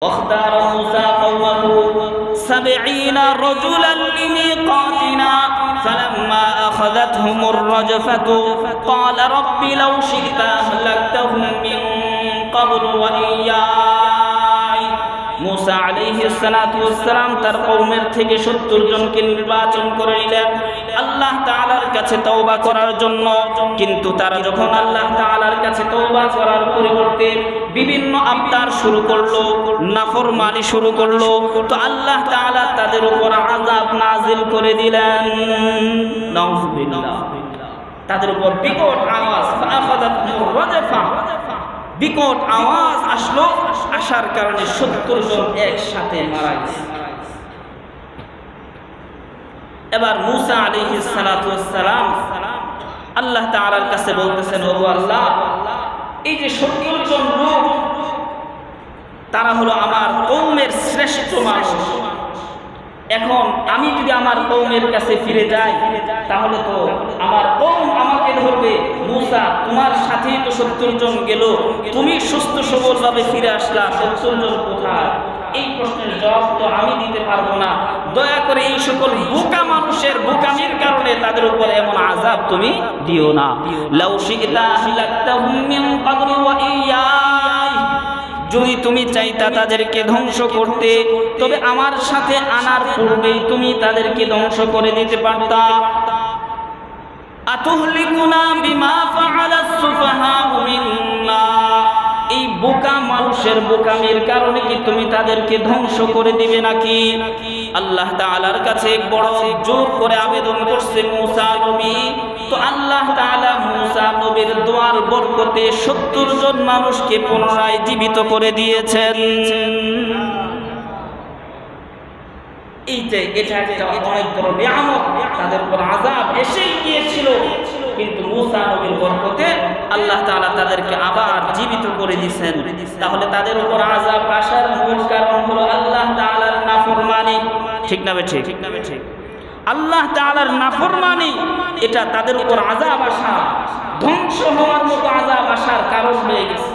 واختار موسى قومه 70 رجلا لميقاتنا فلما أخذتهم الرجفة قال رب لو شئت أهلكتهم من قبل وإياي মুসা আলাইহিস সালাতু ওয়াস সালাম তার কওমের থেকে 70 জনকে নির্বাচন করে নিলেন আল্লাহ তাআলার কাছে তওবা করার জন্য। কিন্তু তারা যখন আল্লাহ তাআলার কাছে তওবা করার পরিবর্তে বিভিন্ন আবতার শুরু করলো, নাফরমানি শুরু করলো, তো আল্লাহ তাআলা তাদের উপর আযাব নাযিল করে দিলেন। নাউযুবিল্লাহ। তাদের উপর বিকট আওয়াজ ফাআখাযাতহুমুর রাজফা, বিকট আওয়াজ আসলো, আসার কারণে 70 জন একসাথে মারা গেছে। এবার মুসা আলাইহিস সালাতু ওয়াস সালাম আল্লাহ তাআলার কাছে বলতেছেন, ও আল্লাহ, এই যে 70 জন লোক তারা হলো আমার কওমের শ্রেষ্ঠ মানুষ। এখন আমি যদি আমার কওমের কাছে ফিরে যাই তাহলে তো আমার কওম আমাকে ধরবে। মুসা, তোমার সাথেই তো 70 জন গেল, তুমি সুস্থ সবলভাবে ফিরে আসলা, 70 জন কোথায়? এই প্রশ্নের জবাব তো আমি দিতে পারবো না। দয়া করে এই সকল বোকা মানুষের বোকামির কারণে তাদের উপর এমন আযাব তুমি দিও না। লাউ শি'তা আহলাকতাহুম মিন ক্বাবলি ওয়া ইয়্যাই, যদি তুমি চাইতা তাদেরকে ধ্বংস করতে, তবে আমার সাথে আনার পূর্বেই তুমি তাদেরকে ধ্বংস করে দিতে পারতা। আতুহলিকুনা বিমা ফাআলাস সুফাহাউ মিন্না, এই বোকা মানুষের বোকামির কারণে কি তুমি তাদেরকে ধ্বংস করে দিবে নাকি? আল্লাহ তাআলার কাছে বড় জোর করে আবেদন করছে মুসা নবী। তো আল্লাহ তাআলা মুসা নবীর দোয়ার বরকতে 70 জন মানুষকে পুনরায় জীবিত করে দিয়েছেন। এটা একটা অনেক বড় নিয়ামত। তাদের উপর আযাব এসেই গিয়েছিল, কিন্তু মুসা নবীর বরকতে আল্লাহ তাআলা তাদেরকে আবার জীবিত করে দিয়েছেন। তাহলে তাদের উপর আযাব আসার মূল কারণ হলো আল্লাহ তাআলার নাফরমানি। ঠিক না বেঠিক? আল্লাহ তাআলার নাফরমানি, এটা তাদের উপর আযাব আসা, ধ্বংস হওয়ার মতো আযাব আসার কারণ হয়ে গেছে।